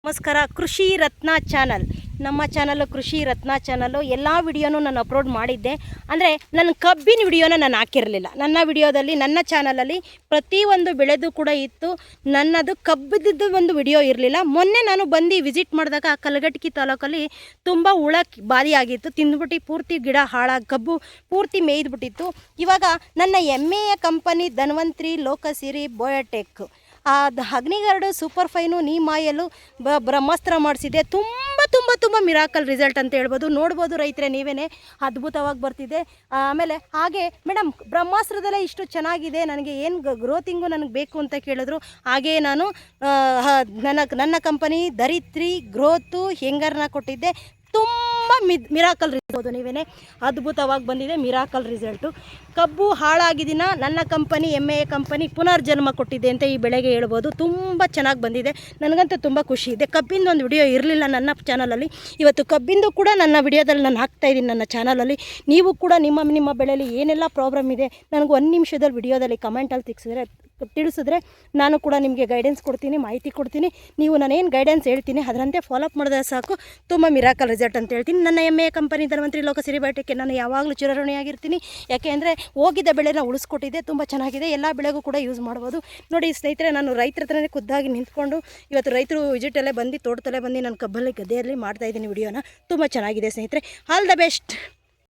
ನಮಸ್ಕಾರ. ಕೃಷಿ ರತ್ನ ಚಾನಲ್ ನಮ್ಮ ಚಾನಲ್ಲು ಕೃಷಿ ರತ್ನ ಚಾನಲ್ಲು. ಎಲ್ಲ ವಿಡಿಯೋನೂ ನಾನು ಅಪ್ಲೋಡ್ ಮಾಡಿದ್ದೆ. ಅಂದರೆ ನನ್ನ ಕಬ್ಬಿನ ವಿಡಿಯೋನ ನಾನು ಹಾಕಿರಲಿಲ್ಲ. ನನ್ನ ವಿಡಿಯೋದಲ್ಲಿ ನನ್ನ ಚಾನಲಲ್ಲಿ ಪ್ರತಿಯೊಂದು ಬೆಳೆದು ಕೂಡ ಇತ್ತು. ನನ್ನದು ಕಬ್ಬಿದ್ದು ಒಂದು ವಿಡಿಯೋ ಇರಲಿಲ್ಲ. ಮೊನ್ನೆ ನಾನು ಬಂದು ವಿಸಿಟ್ ಮಾಡಿದಾಗ ಕಲಘಟಕಿ ತಾಲೂಕಲ್ಲಿ ತುಂಬ ಹುಳ ಬಾರಿಯಾಗಿತ್ತು. ತಿಂದ್ಬಿಟ್ಟು ಪೂರ್ತಿ ಗಿಡ ಕಬ್ಬು ಪೂರ್ತಿ ಮೇಯ್ದುಬಿಟ್ಟಿತ್ತು. ಇವಾಗ ನನ್ನ ಹೆಮ್ಮೆಯ ಕಂಪನಿ ಧನ್ವಂತ್ರಿ ಲೋಕಸಿರಿ ಬಯೋಟೆಕ್ ಅದು ಅಗ್ನಿಗಾರ್ಡು ಸೂಪರ್ ಫೈನು ನೀಮಾಯಲು ಬ್ರಹ್ಮಾಸ್ತ್ರ ಮಾಡಿಸಿದೆ. ತುಂಬ ಮಿರಾಕಲ್ ರಿಸಲ್ಟ್ ಅಂತ ಹೇಳ್ಬೋದು. ನೋಡ್ಬೋದು ರೈತರೇ ನೀವೇ, ಅದ್ಭುತವಾಗಿ ಬರ್ತಿದೆ. ಆಮೇಲೆ ಹಾಗೆ ಮೇಡಮ್ ಬ್ರಹ್ಮಾಸ್ತ್ರದಲ್ಲೇ ಇಷ್ಟು ಚೆನ್ನಾಗಿದೆ, ನನಗೆ ಏನು ಗ್ರೋತಿಂಗು ನನಗೆ ಬೇಕು ಅಂತ ಕೇಳಿದ್ರು. ಹಾಗೇ ನಾನು ನನ್ನ ಕಂಪನಿ ಧರಿತ್ರಿ ಗ್ರೋತು ಹೆಂಗರ್ನ ಕೊಟ್ಟಿದ್ದೆ. ತುಂಬ ಮಿರಾಕಲ್ ರಿಸಲ್ಟ್ ನೀವೇ, ಅದ್ಭುತವಾಗಿ ಬಂದಿದೆ ಮಿರಾಕಲ್ ರಿಸಲ್ಟು. ಕಬ್ಬು ಹಾಳಾಗಿದ್ದಿನ ನನ್ನ ಕಂಪನಿ ಹೆಮ್ಮೆಯ ಕಂಪನಿ ಪುನರ್ಜನ್ಮ ಕೊಟ್ಟಿದೆ ಅಂತ ಈ ಬೆಳೆಗೆ ಹೇಳ್ಬೋದು. ತುಂಬ ಚೆನ್ನಾಗಿ ಬಂದಿದೆ. ನನಗಂತೂ ತುಂಬ ಖುಷಿ ಇದೆ. ಕಬ್ಬಿಂದು ಒಂದು ವಿಡಿಯೋ ಇರಲಿಲ್ಲ ನನ್ನ ಚಾನಲಲ್ಲಿ. ಇವತ್ತು ಕಬ್ಬಿಂದು ಕೂಡ ನನ್ನ ವಿಡಿಯೋದಲ್ಲಿ ನಾನು ಹಾಕ್ತಾಯಿದ್ದೀನಿ ನನ್ನ ಚಾನಲಲ್ಲಿ. ನೀವು ಕೂಡ ನಿಮ್ಮ ಬೆಳೆಯಲ್ಲಿ ಏನೆಲ್ಲ ಪ್ರಾಬ್ಲಮ್ ಇದೆ ನನಗೆ 1 ನಿಮಿಷದಲ್ಲಿ ವಿಡಿಯೋದಲ್ಲಿ ಕಮೆಂಟಲ್ಲಿ ತಿಳಿಸಿದ್ರೆ ನಾನು ಕೂಡ ನಿಮಗೆ ಗೈಡೆನ್ಸ್ ಕೊಡ್ತೀನಿ, ಮಾಹಿತಿ ಕೊಡ್ತೀನಿ. ನೀವು ನಾನೇನು ಗೈಡೆನ್ಸ್ ಹೇಳ್ತೀನಿ ಅದರಂತೆ ಫಾಲೋಅಪ್ ಮಾಡಿದ್ರೆ ಸಾಕು, ತುಂಬ ಮಿರಾಕಲ್ ರಿಸಲ್ಟ್ ಅಂತ ಹೇಳ್ತೀನಿ. ನನ್ನ ಹೆಮ್ಮೆಯ ಕಂಪನಿ ಧನ್ವಂತ್ರಿ ಲೋಕಸಿರಿ ಬಯೋಟೆಕ್ಗೆ ನಾನು ಯಾವಾಗಲೂ ಚಿರಋಣಿಯಾಗಿರ್ತೀನಿ. ಯಾಕೆ ಅಂದರೆ ಹೋಗಿದ್ದ ಬೆಳೆನ ಉಳಿಸ್ಕೊಟ್ಟಿದ್ದೆ, ತುಂಬ ಚೆನ್ನಾಗಿದೆ. ಎಲ್ಲ ಬೆಳೆಗೂ ಕೂಡ ಯೂಸ್ ಮಾಡ್ಬೋದು. ನೋಡಿ ಸ್ನೇಹಿತರೆ, ನಾನು ರೈತರ ಹತ್ರನೇ ಖುದ್ದಾಗಿ ನಿಂತ್ಕೊಂಡು ಇವತ್ತು ರೈತರು ವಿಸಿಟಲ್ಲೇ ಬಂದು ತೋಟದಲ್ಲೇ ಬಂದು ನಾನು ಕಬ್ಬಲ್ಲಿ ಗದ್ದೆಯಲ್ಲಿ ಮಾಡ್ತಾಯಿದ್ದೀನಿ ವಿಡಿಯೋನ. ತುಂಬ ಚೆನ್ನಾಗಿದೆ ಸ್ನೇಹಿತರೆ. All the best.